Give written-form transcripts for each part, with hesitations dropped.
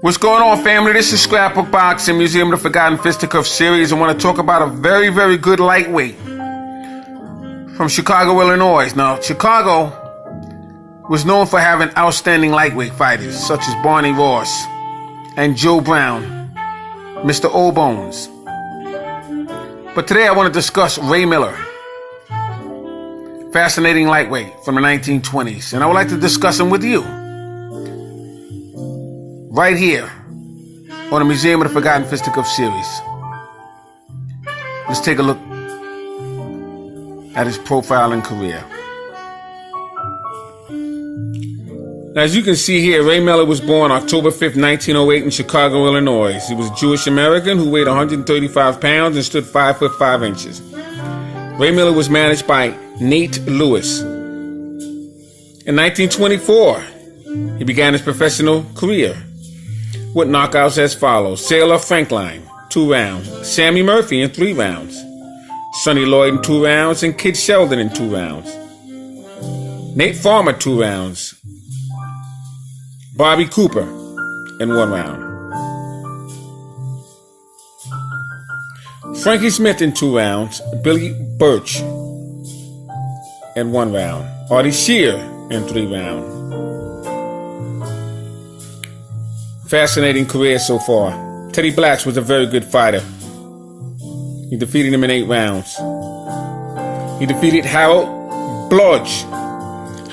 What's going on, family? This is Scrapbook Boxing, Museum of the Forgotten Fisticuffs series. I want to talk about a very, very good lightweight from Chicago, Illinois. Now, Chicago was known for having outstanding lightweight fighters, such as Barney Ross and Joe Brown, Mr. O Bones. But today I want to discuss Ray Miller, fascinating lightweight from the 1920s. And I would like to discuss him with you, right here on the Museum of the Forgotten Fisticuffs series. Let's take a look at his profile and career. Now, as you can see here, Ray Miller was born October 5th, 1908 in Chicago, Illinois. He was a Jewish American who weighed 135 pounds and stood 5 foot 5 inches. Ray Miller was managed by Nate Lewis. In 1924, he began his professional career with knockouts as follows: Sailor Franklin, 2 rounds; Sammy Murphy in 3 rounds; Sonny Lloyd in 2 rounds; and Kid Sheldon in 2 rounds; Nate Farmer 2 rounds; Bobby Cooper in 1 round; Frankie Smith in 2 rounds; Billy Birch in 1 round; Artie Shear in 3 rounds. Fascinating career so far. Teddy Blatch was a very good fighter. He defeated him in 8 rounds. He defeated Harold Bludge.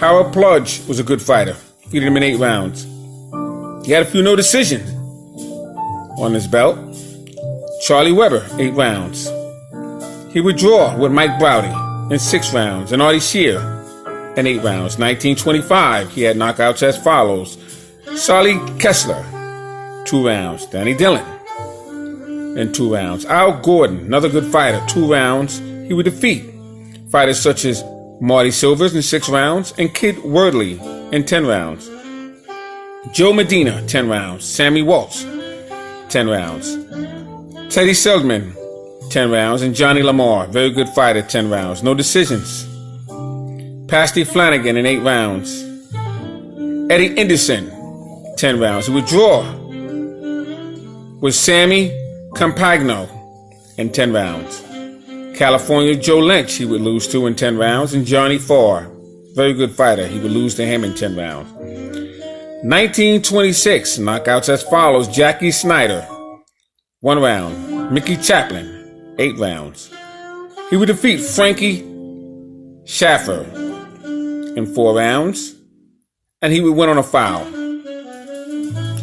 Harold Bludge was a good fighter. Defeated him in 8 rounds. He had a few no decisions on his belt. Charlie Weber, 8 rounds. He would draw with Mike Browdy in 6 rounds, and Artie Shear in 8 rounds. 1925, he had knockouts as follows: Solly Kessler, 2 rounds; Danny Dillon in 2 rounds; Al Gordon, another good fighter, 2 rounds. He would defeat fighters such as Marty Silvers in 6 rounds and Kid Wordley in 10 rounds. Joe Medina, 10 rounds; Sammy Waltz, 10 rounds; Teddy Seligman, 10 rounds; and Johnny Lamar, very good fighter, 10 rounds. No decisions. Pasty Flanagan in 8 rounds. Eddie Anderson, 10 rounds. He would draw with Sammy Campagno in 10 rounds. California Joe Lynch, he would lose to in 10 rounds. And Johnny Farr, very good fighter, he would lose to him in 10 rounds. 1926, knockouts as follows: Jackie Snyder, 1 round; Mickey Chaplin, 8 rounds. He would defeat Frankie Schaffer in 4 rounds, and he would win on a foul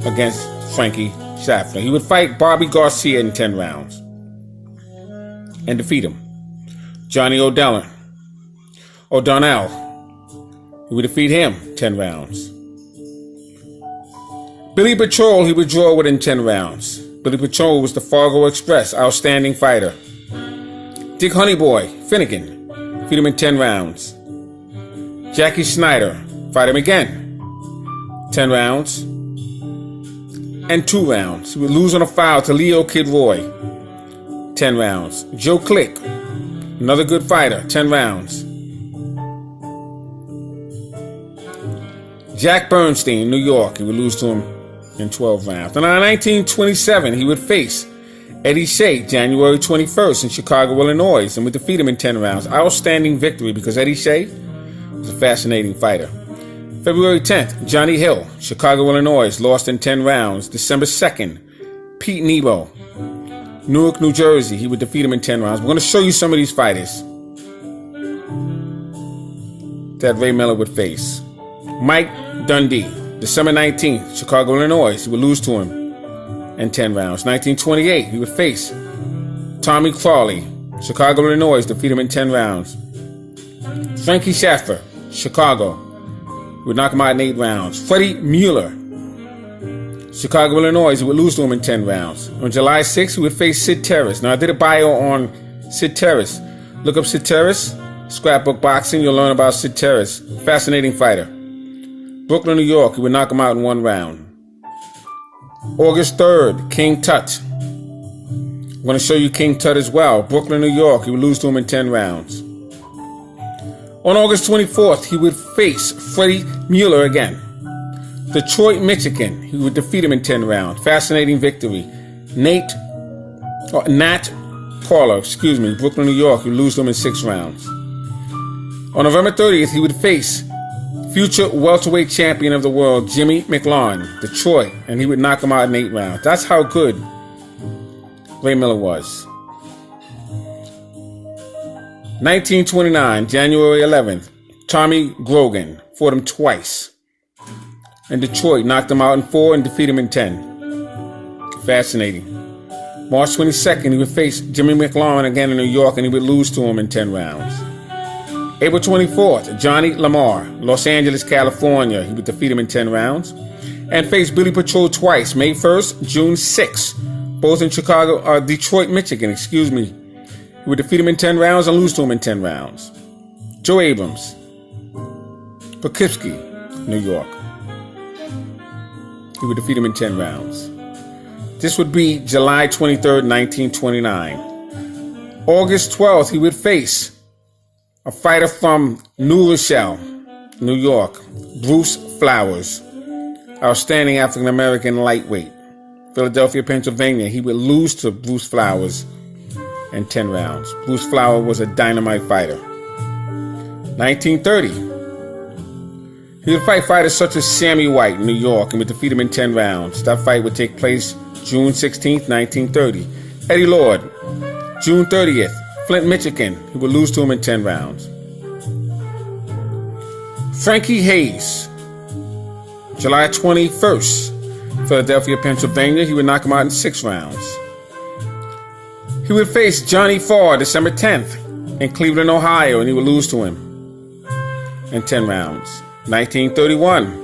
against Frankie Schaffer. He would fight Bobby Garcia in 10 rounds and defeat him. Johnny O'Donnell, he would defeat him 10 rounds. Billy Patrol, he would draw with in 10 rounds. Billy Patrol was the Fargo Express, outstanding fighter. Dick Honeyboy Finnegan, defeat him in 10 rounds. Jackie Snyder, fight him again, 10 rounds and 2 rounds. He would lose on a foul to Leo Kid Roy, 10 rounds. Joe Click, another good fighter, 10 rounds. Jack Bernstein, New York, he would lose to him in 12 rounds. And in 1927, he would face Eddie Shea, January 21st in Chicago, Illinois, and would defeat him in 10 rounds. Outstanding victory because Eddie Shea was a fascinating fighter. February 10th, Johnny Hill, Chicago, Illinois, lost in 10 rounds. December 2nd, Pete Nebo, Newark, New Jersey, he would defeat him in 10 rounds. We're going to show you some of these fighters that Ray Miller would face. Mike Dundee, December 19th, Chicago, Illinois, he would lose to him in 10 rounds. 1928, he would face Tommy Crawley, Chicago, Illinois, defeat him in 10 rounds. Frankie Schaffer, Chicago, would knock him out in 8 rounds. Freddie Mueller, Chicago, Illinois, he would lose to him in 10 rounds. On July 6th, he would face Sid Terrace. Now, I did a bio on Sid Terrace. Look up Sid Terrace, Scrapbook Boxing, you'll learn about Sid Terrace. Fascinating fighter. Brooklyn, New York, he would knock him out in 1 round. August 3rd, King Tut. I'm going to show you King Tut as well. Brooklyn, New York, he would lose to him in 10 rounds. On August 24th, he would face Freddie Mueller again. Detroit, Michigan. He would defeat him in 10 rounds. Fascinating victory. Nat Paula, Brooklyn, New York. He would lose to him in 6 rounds. On November 30th, he would face future welterweight champion of the world, Jimmy McLaurin, Detroit, and he would knock him out in 8 rounds. That's how good Ray Miller was. 1929, January 11th, Tommy Grogan fought him twice. In Detroit, knocked him out in 4 and defeated him in 10. Fascinating. March 22nd, he would face Jimmy McLaurin again in New York, and he would lose to him in 10 rounds. April 24th, Johnny Lamar, Los Angeles, California. He would defeat him in 10 rounds. And face Billy Patrol twice, May 1st, June 6th, both in Detroit, Michigan. He would defeat him in 10 rounds and lose to him in 10 rounds. Joe Abrams, Poughkeepsie, New York. He would defeat him in 10 rounds. This would be July 23rd, 1929. August 12th, he would face a fighter from New Rochelle, New York, Bruce Flowers, outstanding African-American lightweight. Philadelphia, Pennsylvania. He would lose to Bruce Flowers in 10 rounds. Bruce Flowers was a dynamite fighter. 1930. He would fight fighters such as Sammy White in New York and would defeat him in 10 rounds. That fight would take place June 16th, 1930. Eddie Lord, June 30th, Flint, Michigan. He would lose to him in 10 rounds. Frankie Hayes, July 21st, Philadelphia, Pennsylvania. He would knock him out in 6 rounds. He would face Johnny Farr December 10th in Cleveland, Ohio, and he would lose to him in 10 rounds. 1931.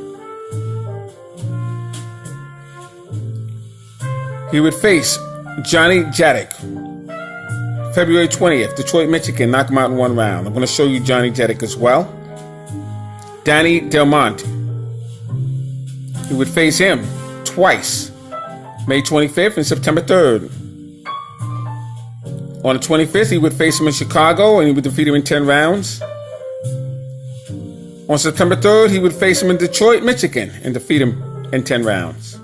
He would face Johnny Jadek, February 20th, Detroit, Michigan, knock him out in 1 round. I'm going to show you Johnny Jadek as well. Danny Del Monte. He would face him twice, May 25th and September 3rd. On the 25th, he would face him in Chicago, and he would defeat him in 10 rounds. On September 3rd, he would face him in Detroit, Michigan, and defeat him in 10 rounds.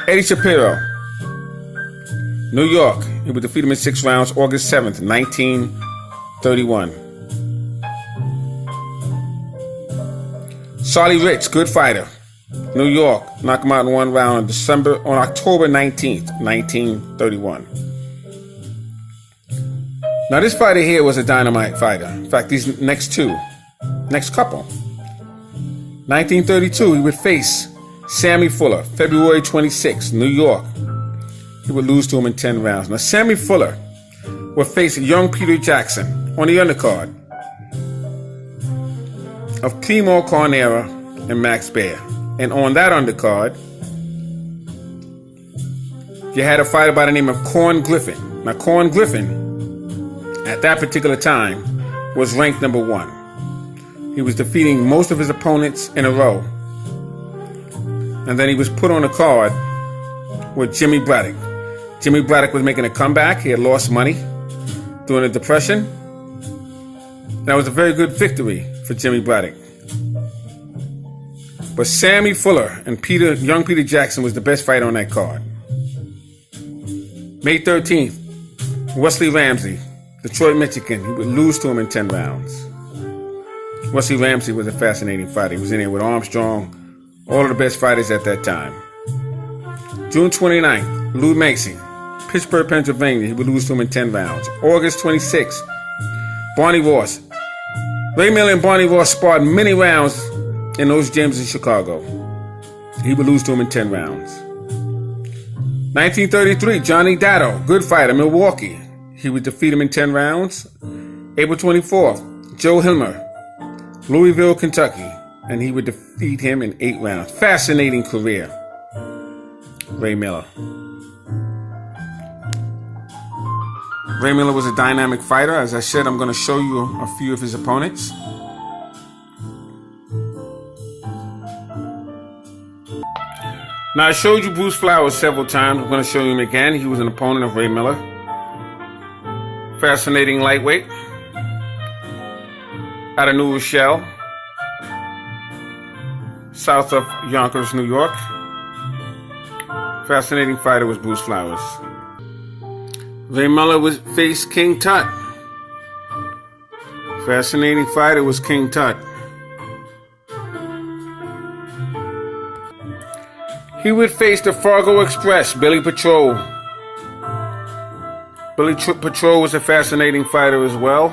Eddie Shapiro, New York. He would defeat him in 6 rounds, August 7th, 1931. Charlie Rich, good fighter, New York. Knock him out in 1 round on October 19th, 1931. Now, this fighter here was a dynamite fighter. In fact, these next couple. 1932, he would face Sammy Fuller, February 26th, New York. He would lose to him in 10 rounds. Now, Sammy Fuller would face young Peter Jackson on the undercard of Primo Carnera and Max Baer. And on that undercard, you had a fighter by the name of Corn Griffin. Now, Corn Griffin, at that particular time, was ranked number 1. He was defeating most of his opponents in a row. And then he was put on a card with Jimmy Braddock. Jimmy Braddock was making a comeback. He had lost money during the Depression. That was a very good victory for Jimmy Braddock. But Sammy Fuller and young Peter Jackson was the best fighter on that card. May 13th, Wesley Ramsey, Detroit, Michigan. He would lose to him in 10 rounds. Wesley Ramsey was a fascinating fighter. He was in there with Armstrong, all of the best fighters at that time. June 29th, Lou Macy, Pittsburgh, Pennsylvania. He would lose to him in 10 rounds. August 26th, Barney Ross. Ray Miller and Barney Ross sparred many rounds in those gyms in Chicago. He would lose to him in 10 rounds. 1933, Johnny Dado, good fighter, Milwaukee. He would defeat him in 10 rounds. April 24th, Joe Hilmer, Louisville, Kentucky. And he would defeat him in 8 rounds. Fascinating career, Ray Miller. Ray Miller was a dynamic fighter. As I said, I'm going to show you a few of his opponents. Now, I showed you Bruce Flowers several times. I'm going to show you him again. He was an opponent of Ray Miller. Fascinating lightweight out of New Rochelle. south of Yonkers, New York. Fascinating fighter was Bruce Flowers. Ray Miller would face King Tut. Fascinating fighter was King Tut. He would face the Fargo Express, Billy Patrol. Billy Patrol was a fascinating fighter as well.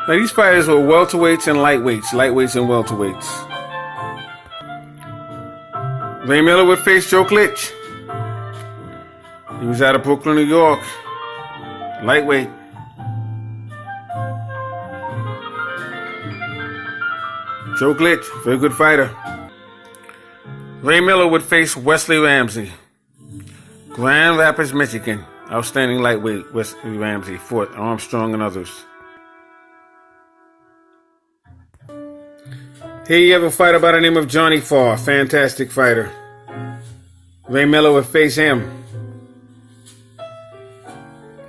Now these fighters were welterweights and lightweights and welterweights. Ray Miller would face Joe Klitsch. He was out of Brooklyn, New York. Lightweight. Joe Klitsch, very good fighter. Ray Miller would face Wesley Ramsey. Grand Rapids, Michigan. Outstanding lightweight Wesley Ramsey fought Armstrong and others. Here you have a fighter by the name of Johnny Farr. Fantastic fighter. Ray Miller would face him.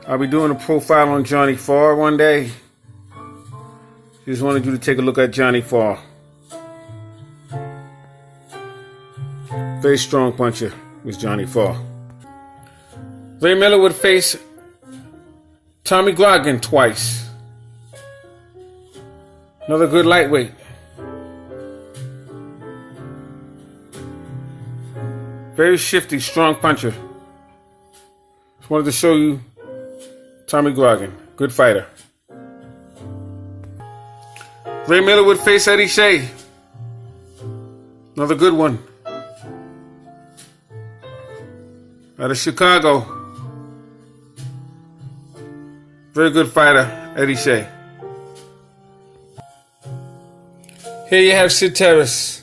I'll be doing a profile on Johnny Farr one day. Just wanted you to take a look at Johnny Farr. Very strong puncher was Johnny Farr. Ray Miller would face Tommy Grogan twice. Another good lightweight. Very shifty, strong puncher. Just wanted to show you Tommy Grogan. Good fighter. Ray Miller would face Eddie Shea. Another good one. Out of Chicago. Very good fighter, Eddie Shea. Here you have Sid Terrace.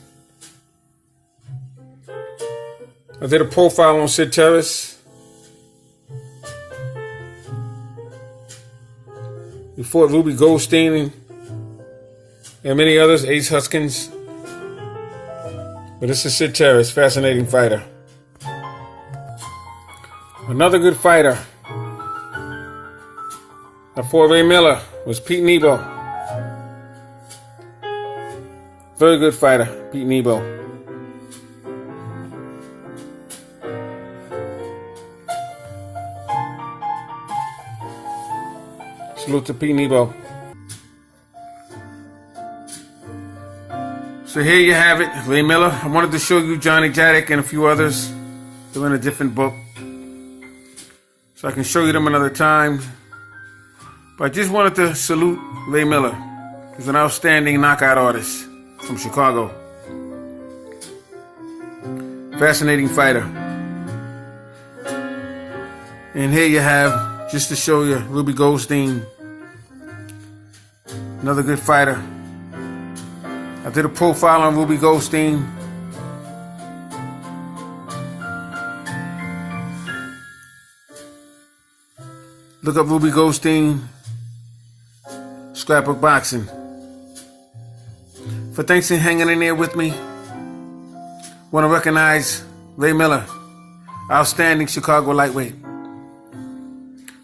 I did a profile on Sid Terrace. He fought Ruby Goldstein and many others, Ace Huskins. But this is Sid Terrace, fascinating fighter. Another good fighter that fought Ray Miller was Pete Nebo. Very good fighter, Pete Nebo. Salute to Pete Nebo. So here you have it, Ray Miller. I wanted to show you Johnny Jadek and a few others. They're in a different book. So I can show you them another time. But I just wanted to salute Ray Miller. He's an outstanding knockout artist from Chicago. Fascinating fighter. And here you have, just to show you, Ruby Goldstein. Another good fighter. I did a profile on Ruby Goldstein. Look up Ruby Goldstein, Scrapbook Boxing. For thanks for hanging in there with me. Want to recognize Ray Miller, outstanding Chicago lightweight.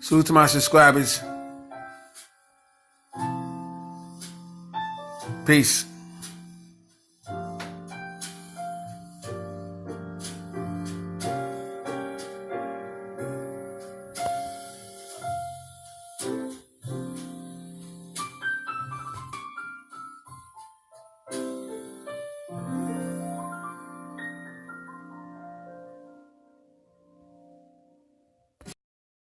Salute to my subscribers. Peace.